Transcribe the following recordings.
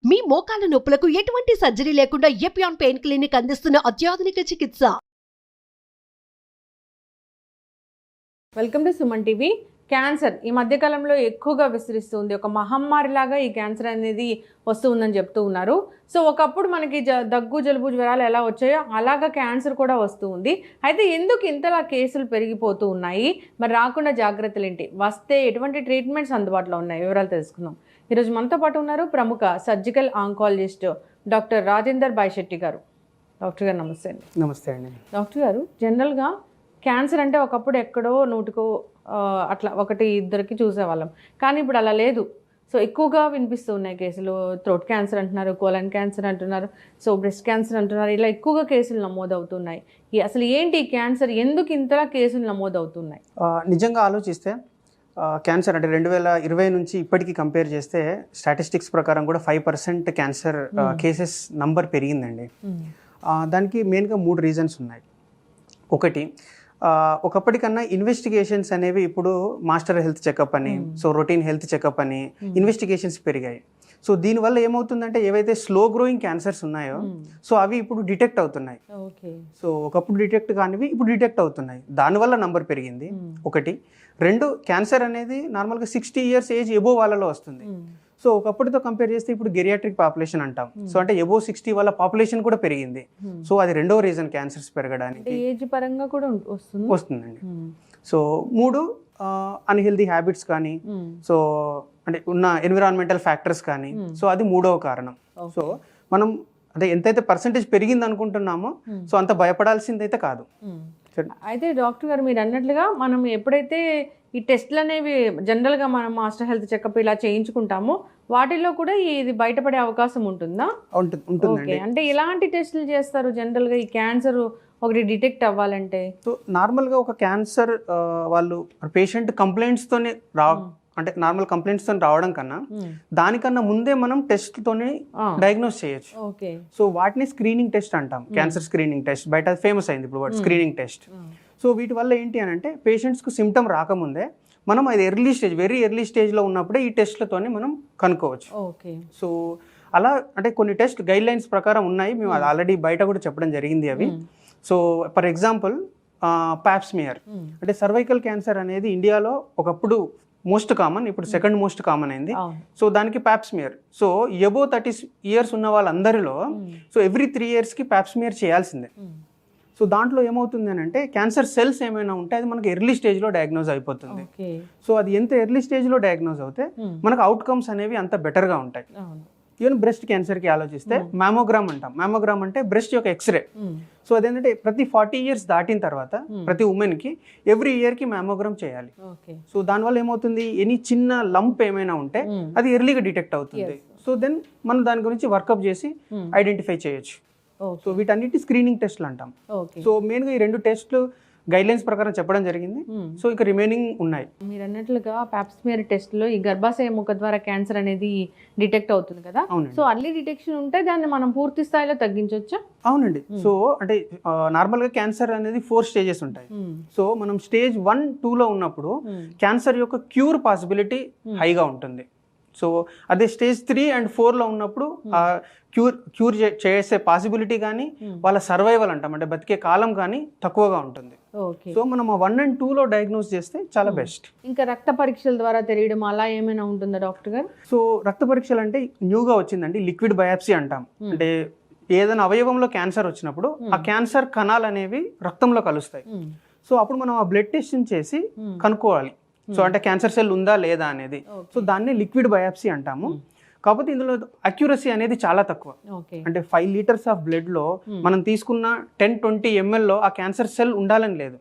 మీ మోకాల నొప్పులకు ఎటువంటి సర్జరీ లేకుండా ఎపియాన్ పెయిన్ క్లినిక్ అందిస్తున్న అత్యాధునిక చికిత్స. Welcome to Suman TV. Cancer ఈ మధ్యకాలంలో ఎక్కువగా విస్తరిస్తుంది. ఒక మహమ్మారిలాగా ఈ క్యాన్సర్ అనేది వస్తూ ఉందని చెప్తూ ఉన్నారు. సో ఒకప్పుడు మనకి దగ్గు జలుబు జ్వరాలు ఎలా వచ్చాయో అలాగా క్యాన్సర్ కూడా వస్తూ ఉంది. అయితే ఎందుకు ఇంతలా కేసులు పెరిగిపోతూ ఉన్నాయి, మరి రాకుండా జాగ్రత్తలు ఏంటి, వస్తే ఎటువంటి ట్రీట్మెంట్స్ అందుబాటులో ఉన్నాయి, వివరాలు తెలుసుకుందాం. ఈరోజు మనతో పాటు ఉన్నారు ప్రముఖ సర్జికల్ ఆంకాలజిస్ట్ డాక్టర్ రాజేందర్ బాయిశెట్టి గారు. డాక్టర్ గారు నమస్తే అండి. నమస్తే అండి. డాక్టర్ గారు, జనరల్గా క్యాన్సర్ అంటే ఒకప్పుడు ఎక్కడో నూటికో అట్లా ఒకటి ఇద్దరికి చూసేవాళ్ళం, కానీ ఇప్పుడు అలా లేదు. సో ఎక్కువగా వినిపిస్తూ ఉన్నాయి కేసులు. థ్రోట్ క్యాన్సర్ అంటున్నారు, కోలన్ క్యాన్సర్ అంటున్నారు, సో బ్రెస్ట్ క్యాన్సర్ అంటున్నారు. ఇలా ఎక్కువగా కేసులు నమోదవుతున్నాయి. అసలు ఏంటి ఈ క్యాన్సర్, ఎందుకు ఇంతలా కేసులు నమోదవుతున్నాయి? నిజంగా ఆలోచిస్తే క్యాన్సర్ అంటే 2020 నుంచి ఇప్పటికీ కంపేర్ చేస్తే స్టాటిస్టిక్స్ ప్రకారం కూడా 5% క్యాన్సర్ కేసెస్ నంబర్ పెరిగిందండి. దానికి మెయిన్గా 3 రీజన్స్ ఉన్నాయి. ఒకటి, ఒకప్పటికన్నా ఇన్వెస్టిగేషన్స్ అనేవి ఇప్పుడు మాస్టర్ హెల్త్ చెకప్ అని, సో రొటీన్ హెల్త్ చెకప్ అని ఇన్వెస్టిగేషన్స్ పెరిగాయి. సో దీనివల్ల ఏమవుతుందంటే ఏవైతే స్లో గ్రోయింగ్ క్యాన్సర్స్ ఉన్నాయో సో అవి ఇప్పుడు డిటెక్ట్ అవుతున్నాయి. సో ఒకప్పుడు డిటెక్ట్ కానివి ఇప్పుడు డిటెక్ట్ అవుతున్నాయి, దానివల్ల నంబర్ పెరిగింది ఒకటి. 2, క్యాన్సర్ అనేది నార్మల్గా 60 years ఏజ్ ఎబో వాళ్ళలో వస్తుంది. సో ఒకప్పటితో కంపేర్ చేస్తే ఇప్పుడు గెరియాట్రిక్ పాపులేషన్ అంటాం. సో అంటే ఎబో 60 వాళ్ళ పాపులేషన్ కూడా పెరిగింది. సో అది 2వ రీజన్ క్యాన్సర్స్ పెరగడానికి. ఏజ్ పరంగా కూడా వస్తుందండి. సో 3, అన్హెల్దీ హ్యాబిట్స్ కానీ, సో అంటే ఉన్న ఎన్విరాన్మెంటల్ ఫ్యాక్టర్స్ కానీ, సో అది 3వ కారణం. సో మనం అంటే ఎంతైతే పర్సంటేజ్ పెరిగింది అనుకుంటున్నామో సో అంత భయపడాల్సిందైతే కాదు. అయితే డాక్టర్ గారు, మీరు అన్నట్లుగా మనం ఎప్పుడైతే ఈ టెస్ట్లు అనేవి జనరల్గా మనం మాస్టర్ హెల్త్ చెకప్ ఇలా చేయించుకుంటామో వాటిల్లో కూడా ఇది బయటపడే అవకాశం ఉంటుందా? ఉంటుంది. అంటే ఎలాంటి టెస్టులు చేస్తారు జనరల్గా ఈ క్యాన్సర్ ఒకటి డిటెక్ట్ అవ్వాలంటే? సో నార్మల్గా ఒక క్యాన్సర్ వాళ్ళు పేషెంట్ కంప్లైంట్స్తోనే అంటే నార్మల్ కంప్లైంట్స్తో రావడం కన్నా దానికన్నా ముందే మనం టెస్ట్తోనే డయాగ్నోస్ చేయొచ్చు. సో వాటిని స్క్రీనింగ్ టెస్ట్ అంటాం. క్యాన్సర్ స్క్రీనింగ్ టెస్ట్ బయట ఫేమస్ అయింది ఇప్పుడు స్క్రీనింగ్ టెస్ట్. సో వీటి వల్ల ఏంటి అని అంటే పేషెంట్స్కు సిమ్టమ్ రాకముందే మనం అది వెరీ ఎర్లీ స్టేజ్లో ఉన్నప్పుడే ఈ టెస్ట్లతోనే మనం కనుక్కోవచ్చు. సో అలా అంటే కొన్ని టెస్ట్ గైడ్ లైన్స్ ప్రకారం ఉన్నాయి, మేము అది ఆల్రెడీ బయట కూడా చెప్పడం జరిగింది అవి. సో ఫర్ ఎగ్జాంపుల్ పాప్స్మియర్ అంటే సర్వైకల్ క్యాన్సర్ అనేది ఇండియాలో ఒకప్పుడు మోస్ట్ కామన్, ఇప్పుడు 2nd మోస్ట్ కామన్ అయింది. సో దానికి పాప్స్మియర్. సో ఎబో 30 years ఉన్న వాళ్ళందరిలో సో ఎవ్రీ 3 yearsకి పాప్స్మియర్ చేయాల్సిందే. సో దాంట్లో ఏమవుతుంది అని అంటే క్యాన్సర్ సెల్స్ ఏమైనా ఉంటే అది మనకి ఎర్లీ స్టేజ్లో డయాగ్నోజ్ అయిపోతుంది. సో అది ఎంత ఎర్లీ స్టేజ్లో డయాగ్నోజ్ అవుతే మనకు అవుట్కమ్స్ అనేవి అంత బెటర్గా ఉంటాయి. ఈవెన్ బ్రెస్ట్ క్యాన్సర్కి ఆలోచిస్తే మ్యామోగ్రామ్ అంటాం. మ్యామోగ్రామ్ అంటే బ్రెస్ట్ యొక్క ఎక్స్రే. సో అదేంటంటే ప్రతి 40 years దాటిన తర్వాత ప్రతి ఉమెన్కి ఎవ్రీ ఇయర్కి మ్యామోగ్రామ్ చేయాలి. సో దానివల్ల ఏమవుతుంది, ఎనీ చిన్న లంప్ ఏమైనా ఉంటే అది ఎర్లీగా డిటెక్ట్ అవుతుంది. సో దెన్ మనం దాని గురించి వర్కప్ చేసి ఐడెంటిఫై చేయొచ్చు. సో వీటన్నిటి స్క్రీనింగ్ టెస్ట్లు అంటాం. సో మెయిన్గా ఈ 2 టెస్ట్లు గైడ్లైన్స్ ప్రకారం చెప్పడం జరిగింది. సో ఇక రిమైనింగ్ ఉన్నాయి. మీరు అన్నట్లుగా పాప్స్మియర్ టెస్ట్లో ఈ గర్భాశయ ముఖ ద్వారా క్యాన్సర్ అనేది డిటెక్ట్ అవుతుంది కదా. సో అర్లీ డిటెక్షన్ ఉంటే దాన్ని మనం పూర్తి స్థాయిలో తగ్గించవచ్చా? అవునండి. సో అంటే నార్మల్గా క్యాన్సర్ అనేది 4 stages ఉంటాయి. సో మనం స్టేజ్ 1, 2లో ఉన్నప్పుడు క్యాన్సర్ యొక్క క్యూర్ పాసిబిలిటీ హైగా ఉంటుంది. సో అదే స్టేజ్ 3 and 4లో ఉన్నప్పుడు క్యూర్ చేసే పాసిబిలిటీ కానీ వాళ్ళ సర్వైవల్ అంటాం అంటే బతికే కాలం కానీ తక్కువగా ఉంటుంది. సో మనం 1 and 2లో డయాగ్నోస్ చేస్తే చాలా బెస్ట్. ఇంకా రక్త పరీక్షల ద్వారా తెలియడం అలా ఏమైనా ఉంటుందా డాక్టర్ గారు? సో రక్త పరీక్షలు అంటే న్యూగా వచ్చిందండి, లిక్విడ్ బయాప్సీ అంటాం. అంటే ఏదైనా అవయవంలో క్యాన్సర్ వచ్చినప్పుడు ఆ క్యాన్సర్ కణాలు అనేవి రక్తంలో కలుస్తాయి. సో అప్పుడు మనం ఆ బ్లడ్ టెస్ట్ చేసి కనుక్కోవాలి. సో అంటే క్యాన్సర్ సెల్ ఉందా లేదా అనేది. సో దాన్ని లిక్విడ్ బయాప్సీ అంటాము. కాకపోతే ఇందులో అక్యురసీ అనేది చాలా తక్కువ. అంటే 5 liters ఆఫ్ బ్లడ్లో మనం తీసుకున్న 10-20 mlలో ఆ క్యాన్సర్ సెల్ ఉండాలని లేదు,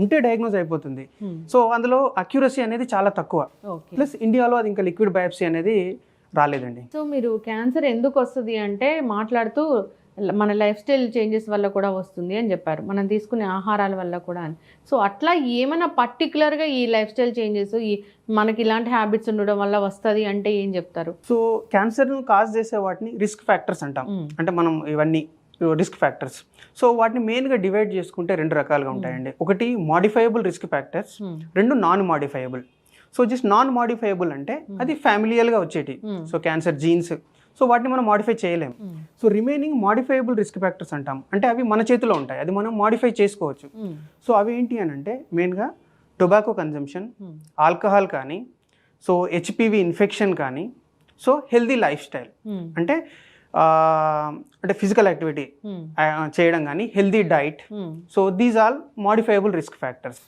ఉంటే డయాగ్నోజ్ అయిపోతుంది. సో అందులో అక్యురసీ అనేది చాలా తక్కువ. ప్లస్ ఇండియాలో అది ఇంకా లిక్విడ్ బయాప్సీ అనేది రాలేదండి. సో మీరు క్యాన్సర్ ఎందుకు వస్తుంది అంటే మాట్లాడుతూ మన లైఫ్ స్టైల్ చేంజెస్ వల్ల కూడా వస్తుంది అని చెప్పారు, మనం తీసుకునే ఆహారాల వల్ల కూడా అని. సో అట్లా ఏమైనా పర్టికులర్గా ఈ లైఫ్ స్టైల్ చేంజెస్ ఈ మనకి ఇలాంటి హ్యాబిట్స్ ఉండడం వల్ల వస్తుంది అంటే ఏం చెప్తారు? సో క్యాన్సర్ను కాజ్ చేసే వాటిని రిస్క్ ఫ్యాక్టర్స్ అంటాం. అంటే మనం ఇవన్నీ రిస్క్ ఫ్యాక్టర్స్. సో వాటిని మెయిన్గా డివైడ్ చేసుకుంటే 2 రకాలుగా ఉంటాయండి. ఒకటి modifiable risk factors, 2 non modifiable. So just non modifiable అంటే అది ఫ్యామిలియల్గా వచ్చేటి. సో క్యాన్సర్ జీన్స్ సో వాటిని మనం మాడిఫై చేయలేము. So remaining modifiable risk factors అంటాం, అంటే అవి మన చేతిలో ఉంటాయి, అది మనం మాడిఫై చేసుకోవచ్చు. సో అవి ఏంటి అని అంటే మెయిన్గా టొబాకో కన్జంప్షన్, ఆల్కహాల్ కానీ, సో హెచ్పివి ఇన్ఫెక్షన్ కానీ, సో హెల్దీ లైఫ్ స్టైల్ అంటే ఫిజికల్ యాక్టివిటీ చేయడం కానీ, healthy diet. So these all modifiable risk factors.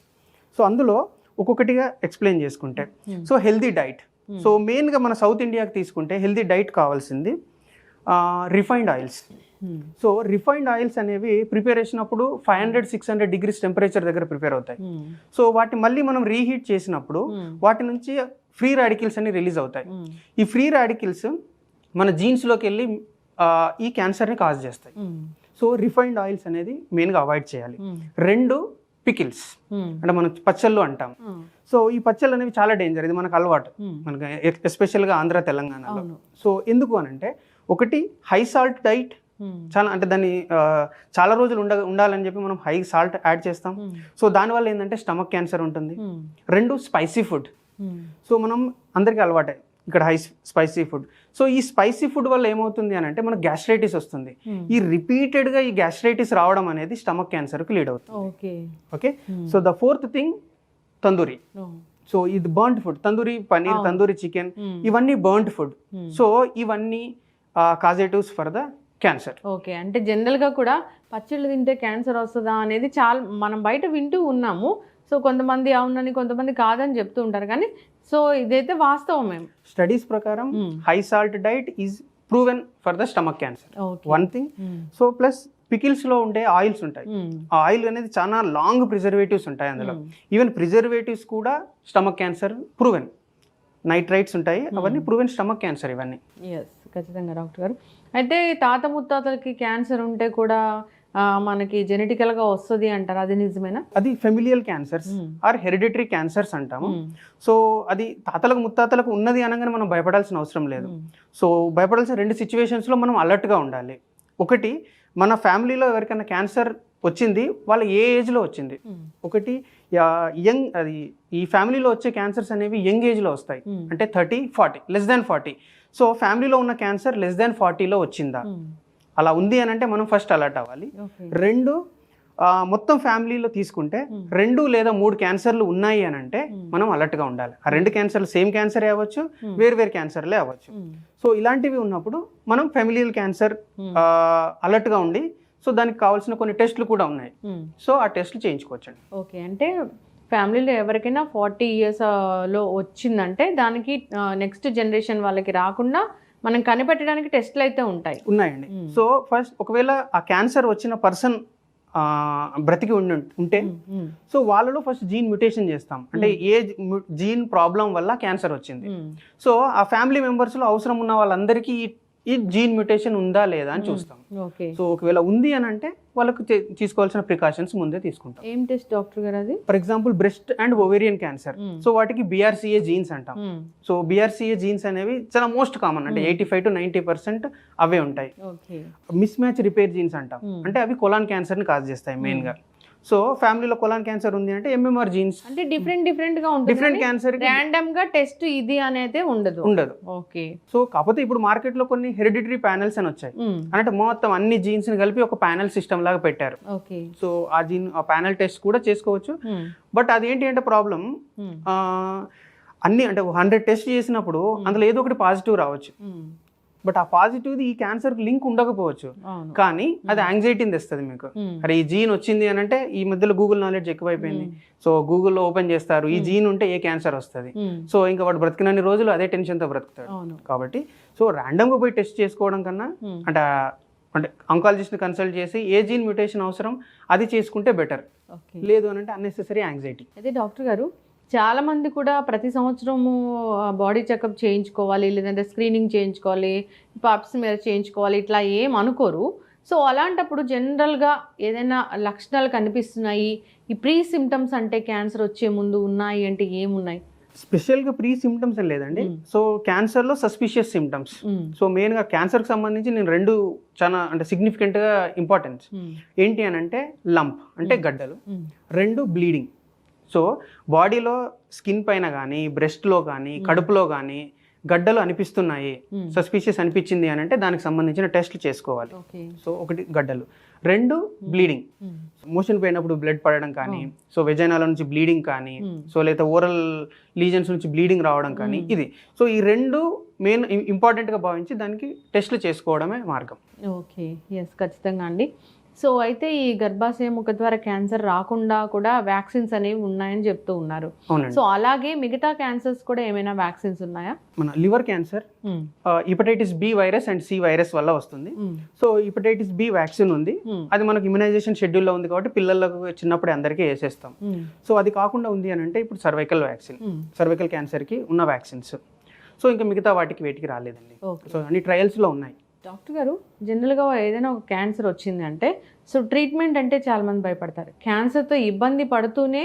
So అందులో ఒక్కొక్కటిగా ఎక్స్ప్లెయిన్ చేసుకుంటే, సో హెల్దీ డైట్. సో మెయిన్గా మన సౌత్ ఇండియాకి తీసుకుంటే హెల్దీ డైట్ కావాల్సింది refined oils. So refined oils అనేవి ప్రిపేరేషన్ అప్పుడు 500-600 డిగ్రీస్ టెంపరేచర్ దగ్గర ప్రిపేర్ అవుతాయి. సో వాటిని మళ్ళీ మనం రీహీట్ చేసినప్పుడు వాటి నుంచి ఫ్రీ రాడికల్స్ అన్ని రిలీజ్ అవుతాయి. ఈ ఫ్రీ రాడికల్స్ మన జీన్స్లోకి వెళ్ళి ఈ క్యాన్సర్ని కాజ్ చేస్తాయి. సో రిఫైన్డ్ ఆయిల్స్ అనేది మెయిన్గా అవాయిడ్ చేయాలి. 2 పికిల్స్, అంటే మనం పచ్చళ్ళు అంటాం. సో ఈ పచ్చళ్ళు అనేవి చాలా డేంజర్, ఇది మనకు అలవాటు, మనకు ఎస్పెషల్గా ఆంధ్ర తెలంగాణలో. సో ఎందుకు అని అంటే, ఒకటి హై సాల్ట్ డైట్, చాలా అంటే దాన్ని చాలా రోజులు ఉండాలని చెప్పి మనం హై సాల్ట్ యాడ్ చేస్తాం. సో దానివల్ల ఏంటంటే స్టమక్ క్యాన్సర్ ఉంటుంది. 2 స్పైసీ ఫుడ్. సో మనం అందరికీ అలవాటే ఇక్కడ హై స్పైసీ ఫుడ్. సో ఈ స్పైసీ ఫుడ్ వల్ల ఏమవుతుంది అని అంటే మనకు గ్యాస్ట్రైటిస్ వస్తుంది. ఈ రిపీటెడ్గా ఈ గ్యాస్ట్రైటిస్ రావడం అనేది స్టమక్ క్యాన్సర్కి లీడ్ అవుతుంది. Okay. So the 4th thing tandoori. So ఇది burned food, tandoori paneer, tandoori chicken, ఇవన్నీ బర్న్డ్ ఫుడ్. సో ఇవన్నీ causatives for the cancer. Okay, అంటే జనరల్గా కూడా పచ్చళ్ళు తింటే క్యాన్సర్ వస్తుందా అనేది చాలా మనం బయట వింటూ ఉన్నాము. సో కొంతమంది అవునని, కొంతమంది కాదని చెప్తూ ఉంటారు, కానీ సో ఇదైతే వాస్తవమే. స్టడీస్ ప్రకారం high salt diet is proven for the stomach cancer, 1 thing. So plus పికిల్స్లో ఉండే ఆయిల్స్ ఉంటాయి, ఆ ఆయిల్ అనేది చాలా లాంగ్ ప్రిజర్వేటివ్స్ ఉంటాయి అందులో. ఈవెన్ ప్రిజర్వేటివ్స్ కూడా స్టమక్ క్యాన్సర్ ప్రూవెన్. నైట్రైట్స్ ఉంటాయి, అవన్నీ ప్రూవెన్ స్టమక్ క్యాన్సర్ ఇవన్నీ. ఎస్, ఖచ్చితంగా డాక్టర్ గారు. అయితే తాత ముత్తాతలకి క్యాన్సర్ ఉంటే కూడా మనకి జెనెటికల్గా వస్తుంది అంటారు, అది నిజమేనా? అది familial cancers or hereditary cancers అంటాము. సో అది తాతలకు ముత్తాతలకు ఉన్నది అనగానే మనం భయపడాల్సిన అవసరం లేదు. సో భయపడాల్సిన 2 సిచ్యువేషన్స్లో మనం అలర్ట్గా ఉండాలి. ఒకటి, మన ఫ్యామిలీలో ఎవరికైనా క్యాన్సర్ వచ్చింది, వాళ్ళ ఏ ఏజ్లో వచ్చింది. ఒకటి యంగ్, అది ఈ ఫ్యామిలీలో వచ్చే క్యాన్సర్స్ అనేవి యంగ్ ఏజ్లో వస్తాయి, అంటే 30-40, లెస్ దాన్ 40. సో ఫ్యామిలీలో ఉన్న క్యాన్సర్ లెస్ దాన్ 40లో వచ్చిందా, అలా ఉంది అని అంటే మనం ఫస్ట్ అలర్ట్ అవ్వాలి. 2, మొత్తం ఫ్యామిలీలో తీసుకుంటే 2 లేదా 3 క్యాన్సర్లు ఉన్నాయి అని అంటే మనం అలర్ట్గా ఉండాలి. ఆ 2 క్యాన్సర్లు సేమ్ క్యాన్సరే అవ్వచ్చు, వేరు క్యాన్సర్లే అవ్వచ్చు. సో ఇలాంటివి ఉన్నప్పుడు మనం ఫ్యామిలియల్ క్యాన్సర్ అలర్ట్గా ఉండి, సో దానికి కావాల్సిన కొన్ని టెస్టులు కూడా ఉన్నాయి, సో ఆ టెస్టులు చేయించుకోవచ్చండి. ఓకే, అంటే ఫ్యామిలీలో ఎవరికైనా 40 ఇయర్స్లో వచ్చిందంటే దానికి నెక్స్ట్ జనరేషన్ వాళ్ళకి రాకుండా మనం కనిపెట్టడానికి టెస్ట్లు అయితే ఉన్నాయండి. సో ఫస్ట్ ఒకవేళ ఆ క్యాన్సర్ వచ్చిన పర్సన్ బ్రతికి ఉంటే సో వాళ్ళలో ఫస్ట్ జీన్ మ్యూటేషన్ చేస్తాం, అంటే ఏ జీన్ ప్రాబ్లం వల్ల క్యాన్సర్ వచ్చింది. సో ఆ ఫ్యామిలీ మెంబర్స్లో అవసరం ఉన్న వాళ్ళందరికీ ఈ జీన్ మ్యూటేషన్ ఉందా లేదా అని చూస్తాం. సో ఒకవేళ ఉంది అని అంటే వాళ్ళకు తీసుకోవాల్సిన ప్రికాషన్స్ ముందే తీసుకుంటాం. ఏం టెస్ట్ డాక్టర్ గారు అది? For example breast and ovarian cancer, so వాటికి BRCA జీన్స్ అంటాం. సో BRCA జీన్స్ అనేవి చాలా మోస్ట్ కామన్, అంటే 85-90% అవే ఉంటాయి. మిస్ మ్యాచ్ రిపేర్ జీన్స్ అంటాం, అంటే అవి కొలాన్ క్యాన్సర్ని కాజ్ చేస్తాయి మెయిన్ గా. సో ఫ్యామిలీలో కొలాన్ క్యాన్సర్ ఉంది అంటే MMR జీన్స్, అంటే డిఫరెంట్ గా ఉంటుంది, డిఫరెంట్ క్యాన్సర్ రాండమ్ గా టెస్ట్ ఇది అనేది ఉండదు. ఓకే. సో కాకపోతే ఇప్పుడు మార్కెట్ లో కొన్ని హెరిడిటరీ ప్యానెల్స్ అని వచ్చాయి, అంటే మొత్తం అన్ని జీన్స్ ని కలిపి ఒక ప్యానెల్ సిస్టమ్ లాగా పెట్టారు. సో ఆ ప్యానెల్ టెస్ట్ కూడా చేసుకోవచ్చు. బట్ అదేంటి అంటే ప్రాబ్లం, అన్ని అంటే 100 టెస్ట్ చేసినప్పుడు అందులో ఏదో ఒకటి పాజిటివ్ రావచ్చు, బట్ ఆ పాజిటివ్ ఈ క్యాన్సర్ లింక్ ఉండకపోవచ్చు, కానీ అది యాంగ్జైటీని తెస్తుంది మీకు. అరే ఈ జీన్ వచ్చింది అని అంటే, ఈ మధ్యలో గూగుల్ నాలెడ్జ్ ఎక్కువైపోయింది, సో గూగుల్లో ఓపెన్ చేస్తారు ఈ జీన్ ఉంటే ఏ క్యాన్సర్ వస్తుంది, సో ఇంకా వాడు బ్రతికినన్ని రోజులు అదే టెన్షన్తో బ్రతుకుతాడు. కాబట్టి సో ర్యాండమ్గా పోయి టెస్ట్ చేసుకోవడం కన్నా అంటే ఆంకాలజిస్ట్ని కన్సల్ట్ చేసి ఏ జీన్ మ్యూటేషన్ అవసరం అది చేసుకుంటే బెటర్. లేదు అని అంటే అన్నెసెసరీ యాంగ్జైటీ. అదే డాక్టర్ గారు, చాలా మంది కూడా ప్రతి సంవత్సరము బాడీ చెకప్ చేయించుకోవాలి, లేదంటే స్క్రీనింగ్ చేయించుకోవాలి, పాప్స్ మీద చేయించుకోవాలి, ఇట్లా ఏం అనుకోరు. సో అలాంటప్పుడు జనరల్గా ఏదైనా లక్షణాలు కనిపిస్తున్నాయి, ఈ ప్రీ సిమ్టమ్స్ అంటే క్యాన్సర్ వచ్చే ముందు ఉన్నాయి అంటే ఏమున్నాయి? స్పెషల్గా ప్రీ సిమ్టమ్స్ అని లేదండి. సో క్యాన్సర్లో సస్పిషియస్ సిమ్టమ్స్. సో మెయిన్గా క్యాన్సర్కి సంబంధించి నేను 2 చాలా అంటే సిగ్నిఫికెంట్గా ఇంపార్టెన్స్ ఏంటి అని అంటే, లంప్ అంటే గడ్డలు, 2 బ్లీడింగ్. సో బాడీలో స్కిన్ పైన కానీ, బ్రెస్ట్లో కానీ, కడుపులో కానీ గడ్డలు అనిపిస్తున్నాయి, సస్పిషియస్ అనిపించింది అని అంటే దానికి సంబంధించిన టెస్ట్లు చేసుకోవాలి. సో ఒకటి గడ్డలు, 2 బ్లీడింగ్, మోషన్ పోయినప్పుడు బ్లడ్ పడడం కానీ, సో వెజైనాల నుంచి బ్లీడింగ్ కానీ, సో లేదా ఓరల్ లీజన్స్ నుంచి బ్లీడింగ్ రావడం కానీ, ఇది. సో ఈ 2 మెయిన్ ఇంపార్టెంట్గా భావించి దానికి టెస్ట్లు చేసుకోవడమే మార్గం. ఓకే, ఎస్, ఖచ్చితంగా అండి. సో అయితే ఈ గర్భాశయ ముఖద్వార క్యాన్సర్ రాకుండా కూడా వ్యాక్సిన్స్ అనేవి ఉన్నాయని చెప్తూ ఉన్నారు. సో అలాగే మిగతా క్యాన్సర్స్ కూడా ఏమైనా వ్యాక్సిన్స్ ఉన్నాయా? మన liver cancer hepatitis B virus and C virus వల్ల వస్తుంది. సో హెపటైటిస్ బి వ్యాక్సిన్ ఉంది, అది మనకు ఇమ్యునైజేషన్ షెడ్యూల్లో ఉంది కాబట్టి పిల్లలకు చిన్నప్పుడే అందరికీ వేసేస్తాం. సో అది కాకుండా ఉంది అని అంటే ఇప్పుడు సర్వైకల్ వ్యాక్సిన్, సర్వైకల్ క్యాన్సర్కి ఉన్న వ్యాక్సిన్స్. సో ఇంకా మిగతా వేటికి రాలేదండి. సో అన్ని ట్రయల్స్లో ఉన్నాయి. డాక్టర్ గారు, జనరల్గా ఏదైనా ఒక క్యాన్సర్ వచ్చింది అంటే సో ట్రీట్మెంట్ అంటే చాలామంది భయపడతారు. క్యాన్సర్తో ఇబ్బంది పడుతూనే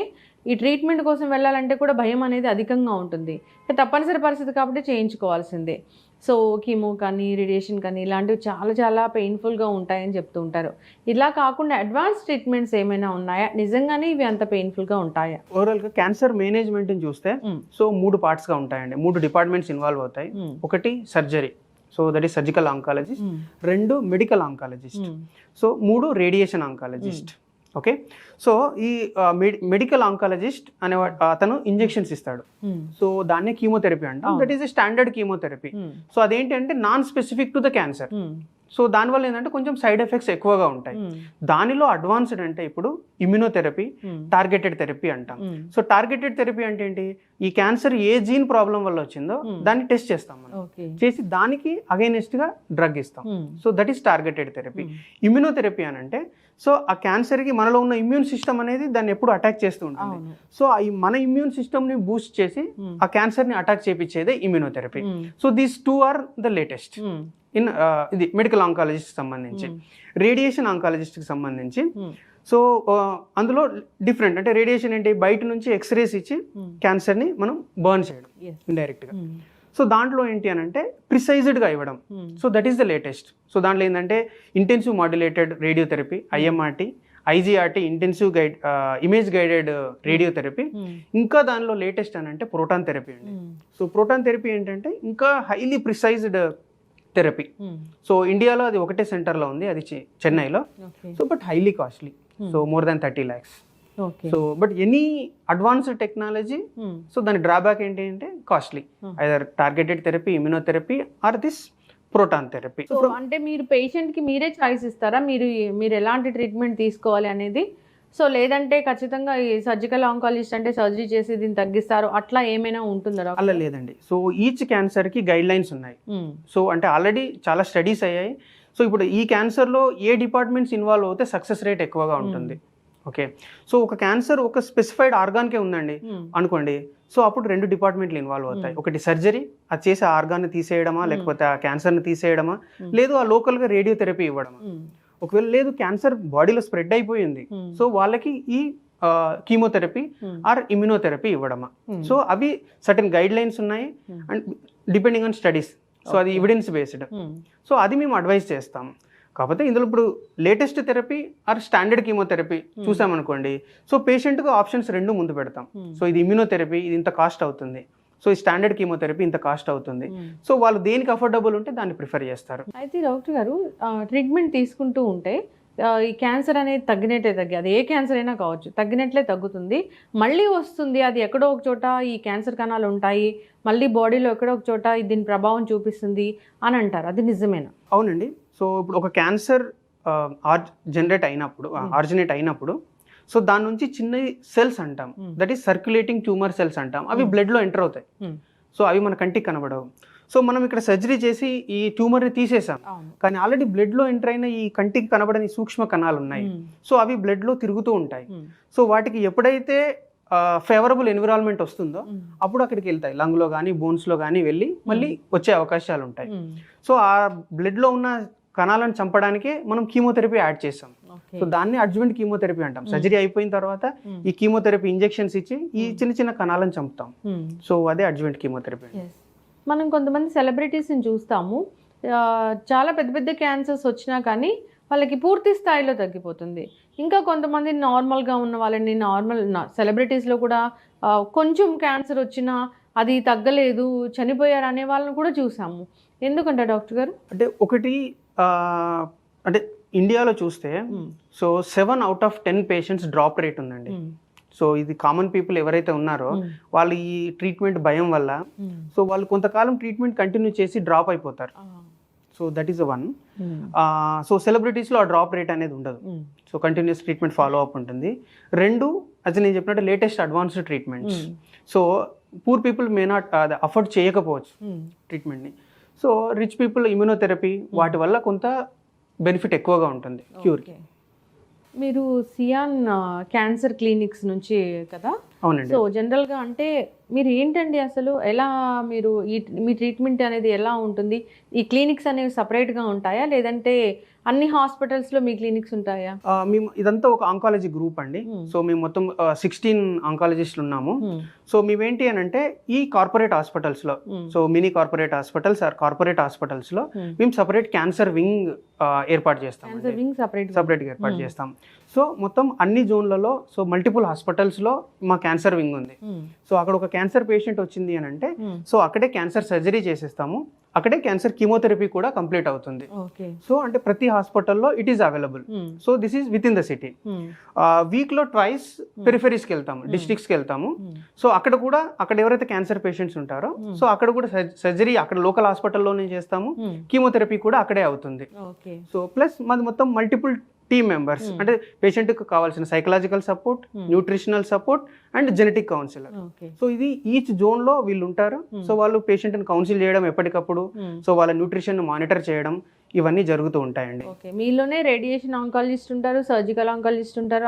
ఈ ట్రీట్మెంట్ కోసం వెళ్ళాలంటే కూడా భయం అనేది అధికంగా ఉంటుంది. తప్పనిసరి పరిస్థితి కాబట్టి చేయించుకోవాల్సిందే. సో కీమో కానీ రేడియేషన్ కానీ ఇలాంటివి చాలా చాలా పెయిన్ఫుల్గా ఉంటాయని చెప్తూ ఉంటారు. ఇలా కాకుండా అడ్వాన్స్ ట్రీట్మెంట్స్ ఏమైనా ఉన్నాయా? నిజంగానే ఇవి అంత పెయిన్ఫుల్గా ఉంటాయా? ఓవరాల్గా క్యాన్సర్ మేనేజ్మెంట్ని చూస్తే సో 3 పార్ట్స్గా ఉంటాయండి, 3 డిపార్ట్మెంట్స్ ఇన్వాల్వ్ అవుతాయి. ఒకటి surgery, so that is surgical oncologist. 2 medical oncologist. So 3 radiation oncologist. Okay, so ఈ మెడికల్ ఆంకాలజిస్ట్ అనే అతను ఇంజెక్షన్స్ ఇస్తాడు. సో దాన్నే కీమోథెరపీ అంటాం. That is a standard chemotherapy. So అదేంటి అంటే non specific to the cancer. So దానివల్ల ఏంటంటే కొంచెం సైడ్ ఎఫెక్ట్స్ ఎక్కువగా ఉంటాయి. దానిలో అడ్వాన్స్డ్ అంటే ఇప్పుడు ఇమ్యునోథెరపీ, టార్గెటెడ్ థెరపీ అంటాం. సో టార్గెటెడ్ థెరపీ అంటే ఏంటి, ఈ క్యాన్సర్ ఏ జీన్ ప్రాబ్లం వల్ల వచ్చిందో దాన్ని టెస్ట్ చేస్తాం మనం, చేసి దానికి అగైనెస్ట్ గా డ్రగ్ ఇస్తాం. So that is targeted therapy. Immunotherapy అని అంటే సో ఆ క్యాన్సర్కి మనలో ఉన్న ఇమ్యూన్ సిస్టమ్ అనేది దాన్ని ఎప్పుడు అటాక్ చేస్తూ ఉంటుంది. సో మన ఇమ్యూన్ సిస్టమ్ని బూస్ట్ చేసి ఆ క్యాన్సర్ని అటాక్ చేపించేదే immunotherapy. So these 2 are the latest in ఇది మెడికల్ ఆంకాలజిస్ట్ సంబంధించి. రేడియేషన్ ఆంకాలజిస్ట్కి సంబంధించి సో అందులో డిఫరెంట్ అంటే రేడియేషన్ ఏంటి, బయట నుంచి ఎక్స్రేస్ ఇచ్చి క్యాన్సర్ని మనం బర్న్ చేయడం ఇండైరెక్ట్గా. సో దాంట్లో ఏంటి అని అంటే ప్రిసైజ్డ్గా ఇవ్వడం. So that is the latest. So దాంట్లో ఏంటంటే intensive modulated radiotherapy, IMRT, IGRT, intensive image guided radiotherapy. ఇంకా దానిలో లేటెస్ట్ అని అంటే ప్రోటాన్ థెరపీ అండి. సో ప్రోటాన్ థెరపీ ఏంటంటే ఇంకా హైలీ ప్రిసైజ్డ్ థెరపీ. సో ఇండియాలో అది ఒకటే సెంటర్లో ఉంది, అది చెన్నైలో. So but highly costly, so more than 30 lakhs. So but any advanced technology so దాని డ్రాబ్యాక్ ఏంటి అంటే costly. Either targeted therapy, immunotherapy or this proton therapy. So అంటే మీరు పేషెంట్కి మీరే చాయిస్ ఇస్తారా, మీరు ఎలాంటి ట్రీట్మెంట్ తీసుకోవాలి అనేది? సో లేదంటే ఖచ్చితంగా ఈ సర్జికల్ ఆంకాలజిస్ట్ అంటే సర్జరీ చేసి దీన్ని తగ్గిస్తారు అట్లా ఏమైనా ఉంటుందా? అలా లేదండి. సో ఈచ్ క్యాన్సర్కి గైడ్ లైన్స్ ఉన్నాయి. సో అంటే ఆల్రెడీ చాలా స్టడీస్ అయ్యాయి. సో ఇప్పుడు ఈ క్యాన్సర్లో ఏ డిపార్ట్మెంట్స్ ఇన్వాల్వ్ అవుతే సక్సెస్ రేట్ ఎక్కువగా ఉంటుంది. ఓకే, సో ఒక క్యాన్సర్ ఒక స్పెసిఫైడ్ ఆర్గాన్కే ఉందండి అనుకోండి, సో అప్పుడు 2 డిపార్ట్మెంట్లు ఇన్వాల్వ్ అవుతాయి. ఒకటి సర్జరీ, అది చేసి ఆ ఆర్గాన్ని తీసేయడమా, లేకపోతే ఆ క్యాన్సర్ని తీసేయడమా, లేదు ఆ లోకల్గా రేడియోథెరపీ ఇవ్వడమా. ఒకవేళ లేదు క్యాన్సర్ బాడీలో స్ప్రెడ్ అయిపోయింది, సో వాళ్ళకి ఈ కీమోథెరపీ ఆర్ ఇమ్యునోథెరపీ ఇవ్వడమా. సో అవి సర్టెన్ గైడ్ లైన్స్ ఉన్నాయి and depending on studies. So అది ఎవిడెన్స్ బేస్డ్. సో అది మేము అడ్వైజ్ చేస్తాం. కాకపోతే ఇందులో ఇప్పుడు latest therapy or standard chemotherapy చూసామనుకోండి, సో పేషెంట్కి ఆప్షన్స్ 2 ముందు పెడతాం. సో ఇది ఇమ్యునోథెరపీ, ఇది ఇంత కాస్ట్ అవుతుంది. సో ఈ స్టాండర్డ్ కీమోథెరపీ ఇంత కాస్ట్ అవుతుంది. సో వాళ్ళు దేనికి అఫోర్డబుల్ ఉంటే దాన్ని ప్రిఫర్ చేస్తారు. అయితే డాక్టర్ గారు, ట్రీట్మెంట్ తీసుకుంటూ ఉంటే ఈ క్యాన్సర్ అనేది తగ్గి అది ఏ క్యాన్సర్ అయినా కావచ్చు, తగ్గినట్లే తగ్గుతుంది, మళ్ళీ వస్తుంది, అది ఎక్కడో ఒక చోట ఈ క్యాన్సర్ కణాలు ఉంటాయి, మళ్ళీ బాడీలో ఎక్కడో ఒక చోట దీని ప్రభావం చూపిస్తుంది అని అంటారు, అది నిజమేనా? అవునండి. సో ఇప్పుడు ఒక క్యాన్సర్ ఆరిజినేట్ అయినప్పుడు సో దాని నుంచి చిన్న సెల్స్ అంటాం, that is circulating tumour cells అంటాం. అవి బ్లడ్లో ఎంటర్ అవుతాయి. సో అవి మన కంటికి కనబడవు. సో మనం ఇక్కడ సర్జరీ చేసి ఈ ట్యూమర్ని తీసేసాం, కానీ ఆల్రెడీ బ్లడ్లో ఎంటర్ అయిన ఈ కంటికి కనబడని సూక్ష్మ కణాలు ఉన్నాయి. సో అవి బ్లడ్లో తిరుగుతూ ఉంటాయి. సో వాటికి ఎప్పుడైతే ఫేవరబుల్ ఎన్విరాన్మెంట్ వస్తుందో అప్పుడు అక్కడికి వెళ్తాయి, లంగ్లో కానీ బోన్స్లో కానీ వెళ్ళి మళ్ళీ వచ్చే అవకాశాలు ఉంటాయి. సో ఆ బ్లడ్లో ఉన్న కణాలను చంపడానికే మనం కీమోథెరపీ యాడ్ చేసాం. సో దాన్ని అడ్జువెంట్ కీమోథెరపీ అంటాం. సర్జరీ అయిపోయిన తర్వాత ఈ కీమోథెరపీ ఇంజెక్షన్స్ ఇచ్చి ఈ చిన్న చిన్న కణాలను చంపుతాం. సో అదే అడ్జువెంట్ కీమోథెరపీ. మనం కొంతమంది సెలబ్రిటీస్ని చూస్తాము, చాలా పెద్ద పెద్ద క్యాన్సర్స్ వచ్చినా కానీ వాళ్ళకి పూర్తి స్థాయిలో తగ్గిపోతుంది. ఇంకా కొంతమంది నార్మల్గా ఉన్న వాళ్ళని సెలబ్రిటీస్లో కూడా కొంచెం క్యాన్సర్ వచ్చినా అది తగ్గలేదు చనిపోయారు అనే వాళ్ళని కూడా చూసాము. ఎందుకంటే డాక్టర్ గారు? అంటే ఒకటి అంటే ఇండియాలో చూస్తే so 7 out of 10 patients drop rate ఉందండి. సో ఇది కామన్ పీపుల్ ఎవరైతే ఉన్నారో వాళ్ళు ఈ ట్రీట్మెంట్ భయం వల్ల సో వాళ్ళు కొంతకాలం ట్రీట్మెంట్ కంటిన్యూ చేసి డ్రాప్ అయిపోతారు. So that is one. So సెలబ్రిటీస్లో ఆ డ్రాప్ రేట్ అనేది ఉండదు. So continuous treatment follow up ఉంటుంది. 2, అది నేను చెప్పినట్టు latest advanced treatments. So poor people may not afford చేయకపోవచ్చు ట్రీట్మెంట్ని. సో రిచ్ పీపుల్ ఇమ్యూనోథెరపీ వాటి వల్ల కొంత బెనిఫిట్ ఎక్కువగా ఉంటుంది క్యూర్కి. మీరు సియాన్ క్యాన్సర్ క్లినిక్స్ నుంచి కదా? అవునండి. సో జనరల్గా అంటే మీరు ఏంటండి అసలు ఎలా మీరు మీ ట్రీట్మెంట్ అనేది ఎలా ఉంటుంది? ఈ క్లినిక్స్ అనేవి సపరేట్గా ఉంటాయా లేదంటే అన్ని హాస్పిటల్స్లో మీ క్లినిక్స్ ఉంటాయా? మేము ఇదంతా ఒక ఆంకాలజీ గ్రూప్ అండి. సో మేము మొత్తం 16 ఆంకాలజిస్టులు ఉన్నాము. సో మేమేంటి అని అంటే ఈ కార్పొరేట్ హాస్పిటల్స్లో so mini corporate hospitals are corporate హాస్పిటల్స్లో మేము సపరేట్ క్యాన్సర్ వింగ్ ఏర్పాటు చేస్తాం. సపరేట్గా ఏర్పాటు చేస్తాం. సో మొత్తం అన్ని జోన్లలో సో మల్టిపుల్ హాస్పిటల్స్లో మా క్యాన్సర్ వింగ్ ఉంది. సో అక్కడ ఒక క్యాన్సర్ పేషెంట్ వచ్చింది అని అంటే సో అక్కడే క్యాన్సర్ సర్జరీ చేసేస్తాము, అక్కడే క్యాన్సర్ కీమోథెరపీ కూడా కంప్లీట్ అవుతుంది. సో అంటే ప్రతి హాస్పిటల్లో it is available. So this is with in the city. వీక్లో ట్వైస్ పెరిఫెరీస్కి వెళ్తాము, డిస్ట్రిక్ట్స్కి వెళ్తాము. సో అక్కడ కూడా అక్కడ ఎవరైతే క్యాన్సర్ పేషెంట్స్ ఉంటారో సో అక్కడ కూడా సర్జరీ అక్కడ లోకల్ హాస్పిటల్లోనే చేస్తాము, కీమోథెరపీ కూడా అక్కడే అవుతుంది. సో ప్లస్ మాది మొత్తం మల్టిపుల్ టీమ్ మెంబర్స్, అంటే పేషెంట్కి కావాల్సిన psychological support, nutritional support and genetic counsellor. So ఇది ఈచ్ జోన్లో వీళ్ళు ఉంటారు. సో వాళ్ళు పేషెంట్ని కౌన్సిల్ చేయడం ఎప్పటికప్పుడు, సో వాళ్ళ న్యూట్రిషన్ మానిటర్ చేయడం ఇవన్నీ జరుగుతూ ఉంటాయండి. మీలోనే రేడియేషన్ ఆంకాలజిస్ట్ ఉంటారు, సర్జికల్ ఆంకాలజిస్ట్ ఉంటారు,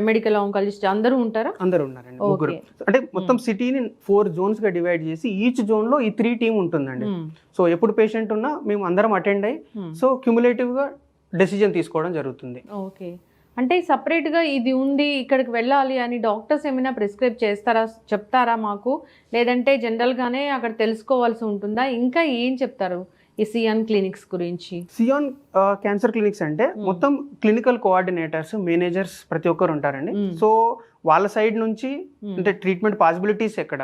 మెడికల్ ఆంకాలజిస్ట్ అందరూ ఉంటారా? అందరూ ఉన్నారండి, ముగ్గురు. అంటే మొత్తం సిటీని 4 జోన్స్గా డివైడ్ చేసి ఈచ్ జోన్లో ఈ 3 టీమ్ ఉంటుందండి. సో ఎప్పుడు పేషెంట్ ఉన్నా మేము అందరం అటెండ్ అయ్యి సో క్యుములేటివ్గా డెసిజన్ తీసుకోవడం జరుగుతుంది. ఓకే. అంటే సపరేట్గా ఇది ఉంది ఇక్కడికి వెళ్ళాలి అని డాక్టర్స్ ఏమైనా ప్రిస్క్రైబ్ చేస్తారా, చెప్తారా మాకు? లేదంటే జనరల్గానే అక్కడ తెలుసుకోవాల్సి ఉంటుందా? ఇంకా ఏం చెప్తారు ఈ సియాన్ క్లినిక్స్ గురించి? సియాన్ క్యాన్సర్ క్లినిక్స్ అంటే మొత్తం క్లినికల్ కోఆర్డినేటర్స్, మేనేజర్స్ ప్రతి ఒక్కరు ఉంటారండి. సో వాళ్ళ సైడ్ నుంచి అంటే ట్రీట్మెంట్ పాసిబిలిటీస్ ఎక్కడ,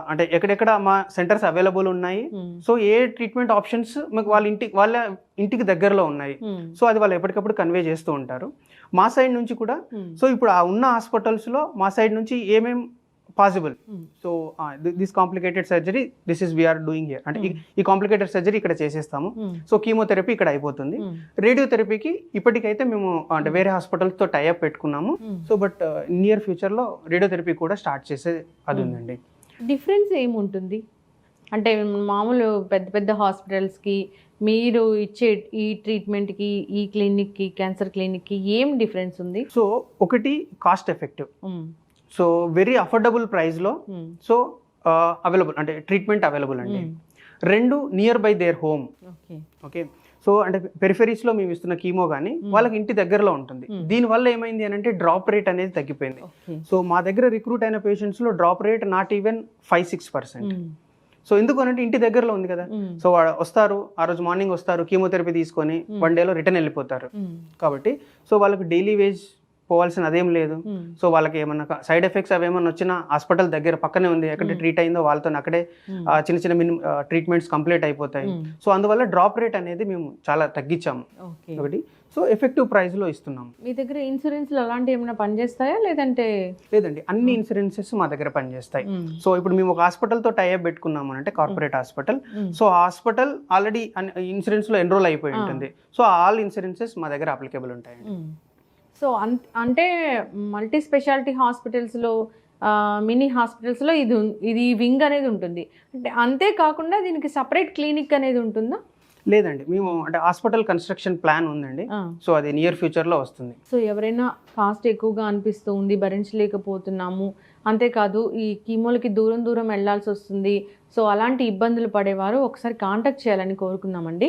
అంటే ఎక్కడెక్కడ మా సెంటర్స్ అవైలబుల్ ఉన్నాయి, సో ఏ ట్రీట్మెంట్ ఆప్షన్స్ మాకు వాళ్ళ ఇంటికి దగ్గరలో ఉన్నాయి, సో అది వాళ్ళు ఎప్పటికప్పుడు కన్వే చేస్తూ ఉంటారు. మా సైడ్ నుంచి కూడా సో ఇప్పుడు ఆ ఉన్న హాస్పిటల్స్లో మా సైడ్ నుంచి ఏమేం possible, so this complicated surgery this is we are doing here, అంటే ఈ కాంప్లికేటెడ్ సర్జరీ ఇక్కడ చేసేస్తాము. సో కీమోథెరపీ ఇక్కడ అయిపోతుంది. రేడియోథెరపీకి ఇప్పటికైతే మేము అంటే వేరే హాస్పిటల్స్తో టైఅప్ పెట్టుకున్నాము. సో బట్ నియర్ ఫ్యూచర్లో రేడియోథెరపీ కూడా స్టార్ట్ చేసే అది ఉందండి. డిఫరెన్స్ ఏముంటుంది అంటే మామూలు పెద్ద పెద్ద హాస్పిటల్స్కి మీరు ఇచ్చే ఈ ట్రీట్మెంట్కి, ఈ క్లినిక్కి, క్యాన్సర్ క్లినిక్కి ఏం డిఫరెన్స్ ఉంది? సో ఒకటి cost effective, so very affordable ప్రైస్లో సో అవైలబుల్ అంటే ట్రీట్మెంట్ అవైలబుల్ అండి. 2 near by their home. Okay. So అంటే పెరిఫెరీస్లో మేము ఇస్తున్న కీమో కానీ వాళ్ళకి ఇంటి దగ్గరలో ఉంటుంది. దీనివల్ల ఏమైంది అని అంటే డ్రాప్ రేట్ అనేది తగ్గిపోయింది. సో మా దగ్గర రిక్రూట్ అయిన పేషెంట్స్లో drop rate not even 5-6%. So ఎందుకు అనంటే ఇంటి దగ్గరలో ఉంది కదా. సో వాళ్ళు వస్తారు, ఆ రోజు మార్నింగ్ వస్తారు, కీమోథెరపీ తీసుకొని 1 డేలో రిటర్న్ వెళ్ళిపోతారు. కాబట్టి సో వాళ్ళకి డైలీ వేజ్ పోవాల్సిన అదేం లేదు. సో వాళ్ళకి ఏమన్నా సైడ్ ఎఫెక్ట్స్ అవేమన్నా వచ్చినా హాస్పిటల్ దగ్గర పక్కనే ఉంది, ఎక్కడ ట్రీట్ అయిందో వాళ్ళతో అక్కడే చిన్న చిన్న ట్రీట్మెంట్స్ కంప్లీట్ అయిపోతాయి. సో అందువల్ల డ్రాప్ రేట్ అనేది మేము చాలా తగ్గించాము ఒకటి. సో ఎఫెక్టివ్ ప్రైస్లో ఇస్తున్నాము. మీ దగ్గర ఇన్సూరెన్స్లు అలాంటివి ఏమైనా పనిచేస్తాయా లేదంటే? లేదండి, అన్ని ఇన్సూరెన్సెస్ మా దగ్గర పనిచేస్తాయి. సో ఇప్పుడు మేము ఒక హాస్పిటల్తో టైఅప్ పెట్టుకున్నాము అంటే corporate hospital, so hospital already ఇన్సూరెన్స్లో ఎన్రోల్ అయిపోయి ఉంటుంది. సో ఆల్ ఇన్సూరెన్సెస్ మా దగ్గర అప్లికేబుల్ ఉంటాయండి. సో అంటే మల్టీ స్పెషాలిటీ హాస్పిటల్స్లో, మినీ హాస్పిటల్స్లో ఇది వింగ్ అనేది ఉంటుంది అంటే, అంతేకాకుండా దీనికి సపరేట్ క్లినిక్ అనేది ఉంటుందా? లేదండి, మేము అంటే హాస్పిటల్ కన్స్ట్రక్షన్ ప్లాన్ ఉందండి. సో అది నియర్ ఫ్యూచర్లో వస్తుంది. సో ఎవరైనా కాస్ట్ ఎక్కువగా అనిపిస్తూ ఉంది, భరించలేకపోతున్నాము, అంతేకాదు ఈ కీమోలకి దూరం దూరం వెళ్ళాల్సి వస్తుంది, సో అలాంటి ఇబ్బందులు పడేవారు ఒకసారి కాంటాక్ట్ చేయాలని కోరుకున్నామండి.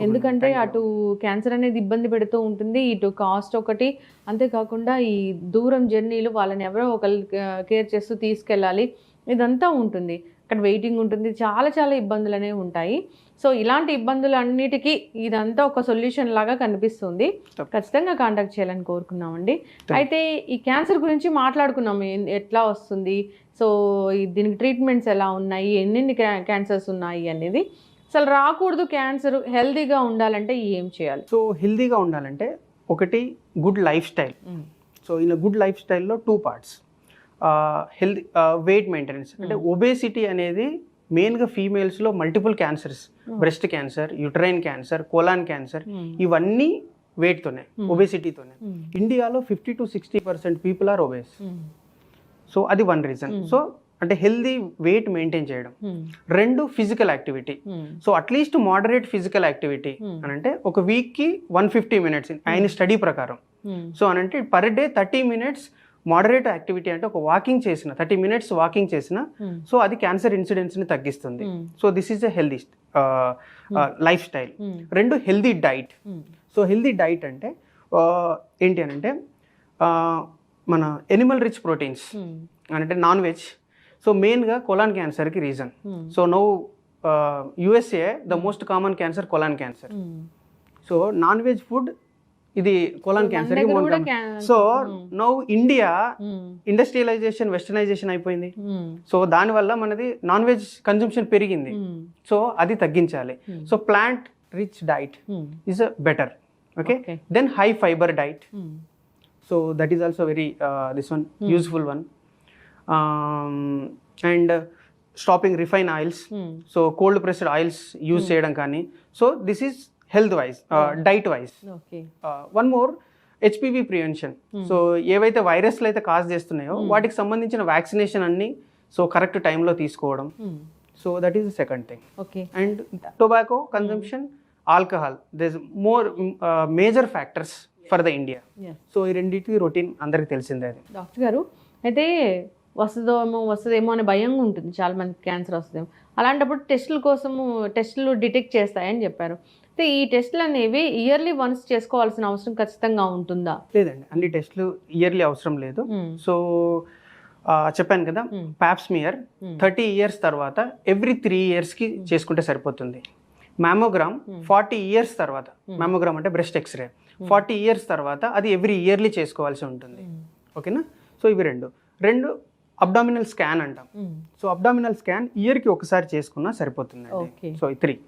ఎందుకంటే అటు క్యాన్సర్ అనేది ఇబ్బంది పెడుతూ ఉంటుంది, ఇటు కాస్ట్ ఒకటి, అంతేకాకుండా ఈ దూరం జర్నీలు వాళ్ళని ఎవరో ఒకరు కేర్ చేస్తూ తీసుకెళ్ళాలి, ఇదంతా ఉంటుంది. అక్కడ వెయిటింగ్ ఉంటుంది, చాలా చాలా ఇబ్బందులు అనేవి ఉంటాయి. సో ఇలాంటి ఇబ్బందులన్నిటికీ ఇదంతా ఒక సొల్యూషన్ లాగా కనిపిస్తుంది. ఖచ్చితంగా కాంటాక్ట్ చేయాలని కోరుకున్నామండి. అయితే ఈ క్యాన్సర్ గురించి మాట్లాడుకున్నాము, ఎట్లా వస్తుంది, సో దీనికి ట్రీట్మెంట్స్ ఎలా ఉన్నాయి, ఎన్నెన్ని క్యాన్సర్స్ ఉన్నాయి అనేది. అసలు రాకూడదు క్యాన్సర్, హెల్తీగా ఉండాలంటే ఏం చేయాలి? సో హెల్తీగా ఉండాలంటే ఒకటి good lifestyle. So in good life స్టైల్లో 2 parts. హెల్తీ వెయిట్ మెయింటెనెన్స్, అంటే ఒబేసిటీ అనేది మెయిన్గా ఫీమేల్స్లో multiple cancers, breast cancer, uterine cancer, colon cancer, ఇవన్నీ వెయిట్తోనే, ఒబేసిటీతోనే. ఇండియాలో 50 to 60% people are obese. So అది 1 రీజన్. సో అంటే హెల్దీ వెయిట్ మెయింటైన్ చేయడం. 2 physical activity. So at least moderate physical activity అని అంటే ఒక వీక్కి 150 minutes ఆయన స్టడీ ప్రకారం. సో అని అంటే per day 30 minutes moderate activity, అంటే ఒక వాకింగ్ చేసిన 30 minutes వాకింగ్ చేసిన, సో అది క్యాన్సర్ ఇన్సిడెన్స్ని తగ్గిస్తుంది. So this is a healthy life style. 2 healthy diet. So healthy diet అంటే ఏంటి అని అంటే మన ఎనిమల్ రిచ్ ప్రోటీన్స్ అంటే నాన్ వెజ్. సో మెయిన్గా కొలాన్ క్యాన్సర్కి reason. So now USA the most common cancer colon cancer. So non veg food ఇది colon cancer. So now India industrialisation, westernisation అయిపోయింది. సో దానివల్ల మనది నాన్ వెజ్ కన్జంప్షన్ పెరిగింది. So అది తగ్గించాలి. So plant rich diet is better. Okay, then high fibre diet. So that is also very this one useful one. And stopping refine oils. So cold pressed oils use చేయడం కానీ. So this is health wise, diet wise. 1 more, HPV prevention. So ఏవైతే వైరస్లు అయితే cause చేస్తున్నాయో వాటికి సంబంధించిన vaccination అన్ని so correct టైంలో తీసుకోవడం. So that is the second thing. And tobacco consumption, alcohol, this more major factors for the India. So ఈ రెండింటికి రొటీన్ అందరికి తెలిసిందే. అది డాక్టర్ గారు, అయితే వస్తుందేమో అనే భయంగా ఉంటుంది చాలా మందికి, క్యాన్సర్ వస్తుందేమో. అలాంటప్పుడు టెస్టులు డిటెక్ట్ చేస్తాయని చెప్పారు. అయితే ఈ టెస్టులు అనేవి ఇయర్లీ వన్స్ చేసుకోవాల్సిన అవసరం ఖచ్చితంగా ఉంటుందా? లేదండి, అన్ని టెస్టులు ఇయర్లీ అవసరం లేదు. సో చెప్పాను కదా, పాప్స్మియర్ 30 years తర్వాత ఎవ్రీ 3 yearsకి చేసుకుంటే సరిపోతుంది. మ్యామోగ్రామ్ 40 years తర్వాత, మ్యామోగ్రామ్ అంటే బ్రెస్ట్ ఎక్స్రే, 40 years తర్వాత అది ఎవ్రీ ఇయర్లీ చేసుకోవాల్సి ఉంటుంది. ఓకేనా? సో ఇవి రెండు అబ్డామినల్ స్కాన్ అంటాం. సో అబ్డామినల్ స్కాన్ ఇయర్కి ఒకసారి చేసుకున్నా సరిపోతుంది. సో 3.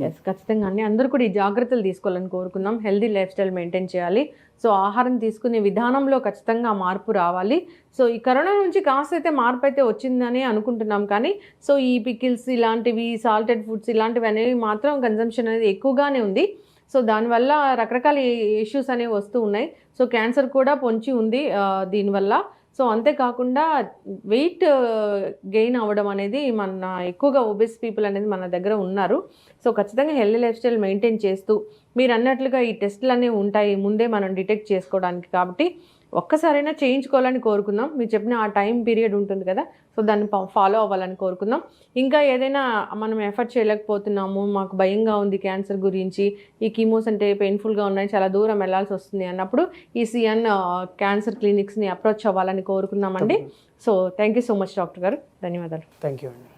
ఎస్, ఖచ్చితంగా అండి. అందరూ కూడా ఈ జాగ్రత్తలు తీసుకోవాలని కోరుకుందాం. హెల్దీ లైఫ్ స్టైల్ మెయింటైన్ చేయాలి. సో ఆహారం తీసుకునే విధానంలో ఖచ్చితంగా మార్పు రావాలి. సో ఈ కరోనా నుంచి కాస్త అయితే మార్పు అయితే వచ్చిందని అనుకుంటున్నాం, కానీ సో ఈ పికిల్స్ ఇలాంటివి, సాల్టెడ్ ఫుడ్స్ ఇలాంటివి అనేవి మాత్రం కన్జంప్షన్ అనేది ఎక్కువగానే ఉంది. సో దానివల్ల రకరకాల ఇష్యూస్ అనేవి వస్తూ ఉన్నాయి. సో క్యాన్సర్ కూడా పొంచి ఉంది దీనివల్ల. సో అంతేకాకుండా వెయిట్ గెయిన్ అవ్వడం అనేది మన ఎక్కువగా ఒబెస్ పీపుల్ అనేది మన దగ్గర ఉన్నారు. సో ఖచ్చితంగా హెల్దీ లైఫ్ స్టైల్ మెయింటైన్ చేస్తూ మీరు అన్నట్లుగా ఈ టెస్టులు అనేవి ఉంటాయి ముందే మనం డిటెక్ట్ చేసుకోవడానికి, కాబట్టి ఒక్కసారైనా చేయించుకోవాలని కోరుకుందాం. మీరు చెప్పిన ఆ టైం పీరియడ్ ఉంటుంది కదా, సో దాన్ని ఫాలో అవ్వాలని కోరుకుందాం. ఇంకా ఏదైనా మనం ఎఫర్ట్ చేయలేకపోతున్నాము, మాకు భయంగా ఉంది క్యాన్సర్ గురించి, ఈ కీమోస్ అంటే పెయిన్ఫుల్గా ఉన్నాయి, చాలా దూరం వెళ్ళాల్సి వస్తుంది అన్నప్పుడు ఈ సిఎన్ క్యాన్సర్ క్లినిక్స్ని అప్రోచ్ అవ్వాలని కోరుకుందామండి. So thank you so much doctor గారు, ధన్యవాదాలు. థ్యాంక్ యూ అండి.